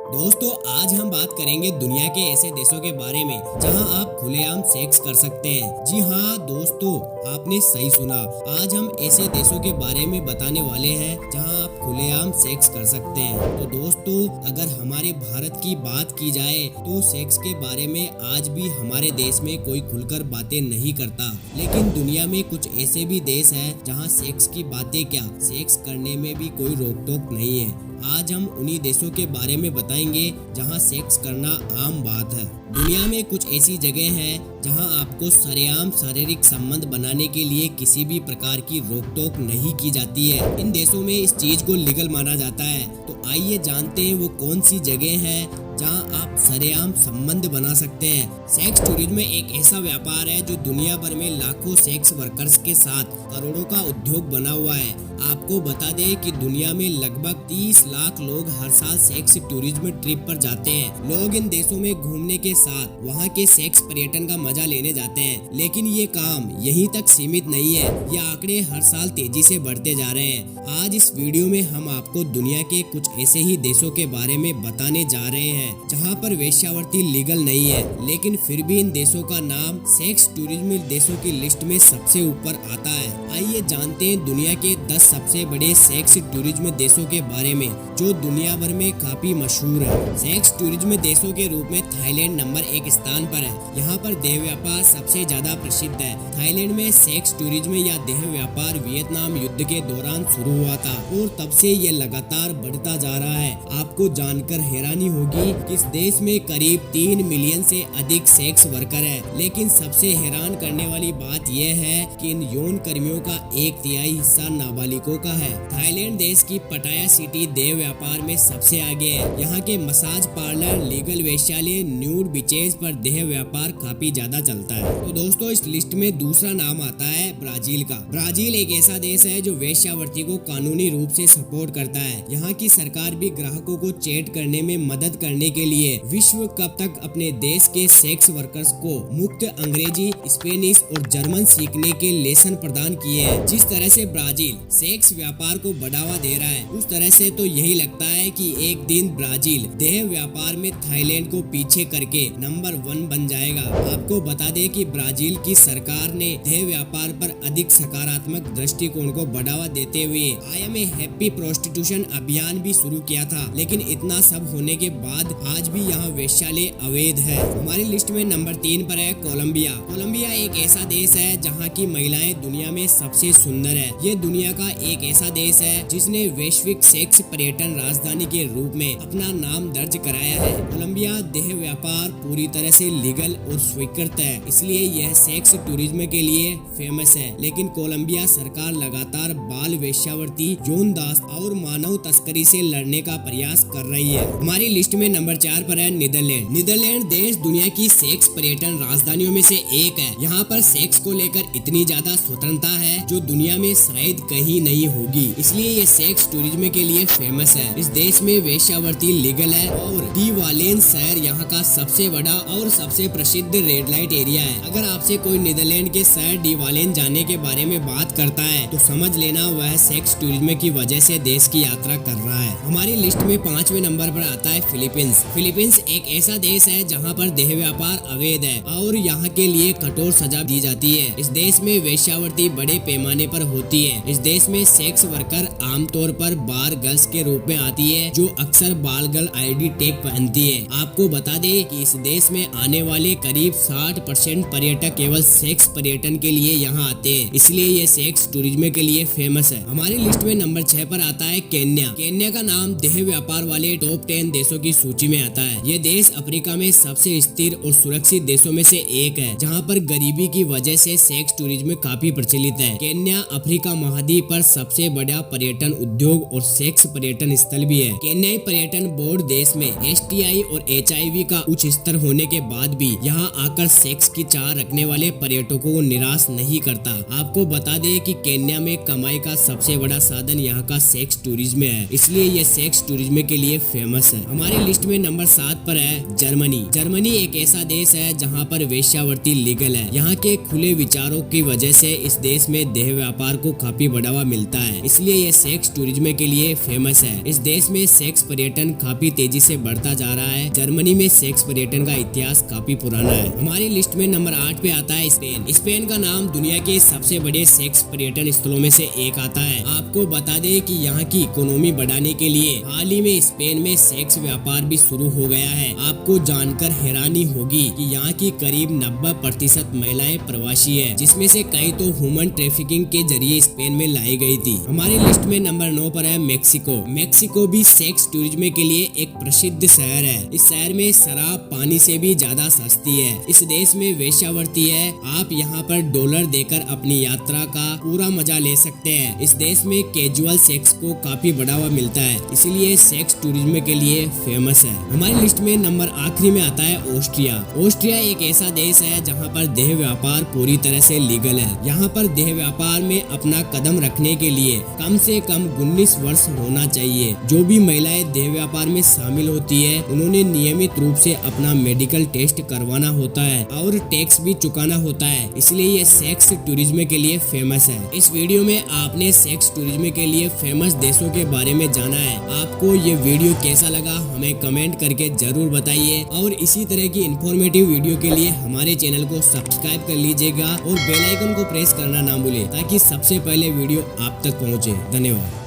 दोस्तों, आज हम बात करेंगे दुनिया के ऐसे देशों के बारे में जहां आप खुलेआम सेक्स कर सकते हैं। जी हाँ दोस्तों, आपने सही सुना। आज हम ऐसे देशों के बारे में बताने वाले हैं जहां आप खुलेआम सेक्स कर सकते हैं। तो दोस्तों, अगर हमारे भारत की बात की जाए तो सेक्स के बारे में आज भी हमारे देश में कोई खुलकर बातें नहीं करता, लेकिन दुनिया में कुछ ऐसे भी देश हैं जहां सेक्स की बातें क्या, सेक्स करने में भी कोई रोक टोक नहीं है। आज हम उन्हीं देशों के बारे में बताएंगे जहां सेक्स करना आम बात है। दुनिया में कुछ ऐसी जगह हैं जहां आपको सरेआम शारीरिक संबंध बनाने के लिए किसी भी प्रकार की रोक टोक नहीं की जाती है। इन देशों में इस चीज को लीगल माना जाता है। तो आइए जानते हैं वो कौन सी जगह है जहां आप सरेआम संबंध बना सकते हैं। सेक्स टूरिज्म एक ऐसा व्यापार है जो दुनिया भर में लाखों सेक्स वर्कर्स के साथ करोड़ों का उद्योग बना हुआ है। आपको बता दें कि दुनिया में लगभग 30 लाख लोग हर साल सेक्स टूरिज्म ट्रिप पर जाते हैं। लोग इन देशों में घूमने के साथ वहां के सेक्स पर्यटन का मजा लेने जाते हैं। लेकिन ये काम यहीं तक सीमित नहीं है, ये आंकड़े हर साल तेजी से बढ़ते जा रहे हैं। आज इस वीडियो में हम आपको दुनिया के कुछ ऐसे ही देशों के बारे में बताने जा रहे हैं जहां पर वेश्यावृत्ति लीगल नहीं है, लेकिन फिर भी इन देशों का नाम सेक्स टूरिज्म देशों की लिस्ट में सबसे ऊपर आता है। आइए जानते हैं दुनिया के 10 सबसे बड़े सेक्स टूरिज्म देशों के बारे में जो दुनिया भर में काफी मशहूर है। सेक्स टूरिज्म देशों के रूप में थाईलैंड नंबर 1 स्थान पर है। यहाँ पर देह व्यापार सबसे ज्यादा प्रसिद्ध है। थाईलैंड में सेक्स टूरिज्म या देह व्यापार वियतनाम युद्ध के दौरान शुरू हुआ था और तब से ये लगातार बढ़ता जा रहा है। आपको जानकर हैरानी होगी कि इस देश में करीब 3 मिलियन से अधिक सेक्स वर्कर है। लेकिन सबसे हैरान करने वाली बात यह है कि इन यौन कर्मियों का 1/3 हिस्सा नाबालिगों का है। थाईलैंड देश की पटाया सिटी देह व्यापार में सबसे आगे है। यहाँ के मसाज पार्लर, लीगल वेश्यालय, न्यूड बीचेस पर देह व्यापार काफी ज्यादा चलता है। तो दोस्तों, इस लिस्ट में दूसरा नाम आता है ब्राजील का। ब्राजील एक ऐसा देश है जो वेश्यावृत्ति को कानूनी रूप से सपोर्ट करता है। यहाँ की सरकार भी ग्राहकों को चैट करने में मदद करने के लिए विश्व कप तक अपने देश के सेक्स वर्कर्स को मुफ्त अंग्रेजी, स्पेनिश और जर्मन सीखने के लेसन प्रदान किए हैं। जिस तरह से ब्राजील सेक्स व्यापार को बढ़ावा दे रहा है, उस तरह से तो यही लगता है कि एक दिन ब्राजील देह व्यापार में थाईलैंड को पीछे करके नंबर 1 बन जाएगा। आपको बता दें कि ब्राजील की सरकार ने देह व्यापार पर अधिक सकारात्मक दृष्टिकोण को बढ़ावा देते हुए I am a happy prostitution अभियान भी शुरू किया था। लेकिन इतना सब होने के बाद आज भी यहाँ वेश्यालय अवैध है। हमारी लिस्ट में नंबर 3 पर है कोलंबिया। कोलंबिया एक ऐसा देश है जहाँ की महिलाएं दुनिया में सबसे सुंदर है। ये दुनिया का एक ऐसा देश है जिसने वैश्विक सेक्स पर्यटन राजधानी के रूप में अपना नाम दर्ज कराया है। कोलंबिया देह व्यापार पूरी तरह से लीगल और स्वीकृत है, इसलिए यह सेक्स टूरिज्म के लिए फेमस है। लेकिन कोलंबिया सरकार लगातार बाल वेश्यावृत्ति, यौन दास और मानव तस्करी से लड़ने का प्रयास कर रही है। हमारी लिस्ट में नंबर 4 पर है नीदरलैंड। नीदरलैंड देश दुनिया की सेक्स पर्यटन राजधानियों में से एक है। यहाँ पर सेक्स को लेकर इतनी ज्यादा स्वतंत्रता है जो दुनिया में शायद कहीं नहीं होगी, इसलिए ये सेक्स टूरिज्म के लिए फेमस है। इस देश में वेश्यावृत्ति लीगल है और डी वालेंस शहर यहाँ का सबसे बड़ा और सबसे प्रसिद्ध रेड लाइट एरिया है। अगर आपसे कोई नीदरलैंड के शहर डी वालेंस जाने के बारे में बात करता है तो समझ लेना वह सेक्स टूरिज्म की वजह से देश की यात्रा कर रहा है। हमारी लिस्ट में 5वें नंबर पर आता है फिलीपींस। फिलीपींस एक ऐसा देश है जहाँ पर देह व्यापार अवैध है और यहाँ के लिए कठोर सजा दी जाती है। इस देश में वेश्यावृत्ति बड़े पैमाने पर होती है। इस देश में सेक्स वर्कर आमतौर पर बार गर्ल्स के रूप में आती है जो अक्सर बाल गर्ल आईडी टैग पहनती है। आपको बता दें कि इस देश में आने वाले करीब 60% पर्यटक केवल सेक्स पर्यटन के लिए यहाँ आते हैं, इसलिए ये सेक्स टूरिज्म के लिए फेमस है। हमारी लिस्ट में नंबर 6 पर आता है केन्या। केन्या का नाम देह व्यापार वाले टॉप 10 देशों की सूची में आता है। ये देश अफ्रीका में सबसे स्थिर और सुरक्षित देशों में से एक है जहाँ पर गरीबी की वजह से सेक्स टूरिज्म काफी प्रचलित है। केन्या अफ्रीका महाद्वीप पर सबसे बड़ा पर्यटन उद्योग और सेक्स पर्यटन स्थल भी है। केन्याई पर्यटन बोर्ड देश में STI और HIV का उच्च स्तर होने के बाद भी यहाँ आकर सेक्स की चाह रखने वाले पर्यटकों को निराश नहीं करता। आपको बता दें कि केन्या में कमाई का सबसे बड़ा साधन यहाँ का सेक्स टूरिज्म है, इसलिए ये सेक्स टूरिज्म के लिए फेमस है। हमारी लिस्ट में नंबर 7 पर है जर्मनी। जर्मनी एक ऐसा देश है जहाँ पर वेश्यावृत्ति लीगल है। यहाँ के खुले विचारों की वजह से इस देश में देह व्यापार को काफी बढ़ावा मिलता है, इसलिए ये सेक्स टूरिज्म के लिए फेमस है। इस देश में सेक्स पर्यटन काफी तेजी से बढ़ता जा रहा है। जर्मनी में सेक्स पर्यटन का इतिहास काफी पुराना है। हमारी लिस्ट में नंबर 8 पे आता है स्पेन। स्पेन का नाम दुनिया के सबसे बड़े सेक्स पर्यटन स्थलों में से एक आता है। आपको बता दें कि यहाँ की इकोनॉमी बढ़ाने के लिए हाल ही में स्पेन में सेक्स व्यापार भी शुरू हो गया है। आपको जानकर हैरानी होगी कि यहाँ की करीब 90% महिलाएं प्रवासी है, जिसमें से कई तो ह्यूमन ट्रैफिकिंग के जरिए स्पेन में लाई गई थी। हमारी लिस्ट में नंबर 9 पर है मेक्सिको। मेक्सिको भी सेक्स टूरिज्म के लिए एक प्रसिद्ध शहर है। इस शहर में शराब पानी से भी ज्यादा सस्ती है। इस देश में वेश्यावृत्ति है। आप यहाँ पर डॉलर देकर अपनी यात्रा का पूरा मजा ले सकते हैं। इस देश में कैजुअल सेक्स को काफी बढ़ावा मिलता है, इसलिए सेक्स टूरिज्म के लिए फेमस है। हमारी लिस्ट में नंबर आखिरी में आता है ऑस्ट्रिया। ऑस्ट्रिया एक ऐसा देश है जहाँ पर देह व्यापार पूरी तरह से लीगल है। यहाँ पर देह व्यापार में अपना कदम रखने के लिए कम से कम 19 वर्ष होना चाहिए। जो भी महिलाएं देह व्यापार में शामिल होती है, उन्होंने नियमित रूप से अपना मेडिकल टेस्ट करवाना होता है और टैक्स भी चुकाना होता है, इसलिए ये सेक्स टूरिज्म के लिए फेमस है। इस वीडियो में आपने सेक्स टूरिज्म के लिए फेमस देशों के बारे में जाना है। आपको ये वीडियो कैसा लगा हमें कमेंट करके जरूर बताइए, और इसी तरह की इंफॉर्मेटिव वीडियो के लिए हमारे चैनल को सब्सक्राइब कर लीजिएगा और बेल आइकन को प्रेस करना ना भूलें, ताकि सबसे पहले वीडियो आप तक पहुंचे। धन्यवाद।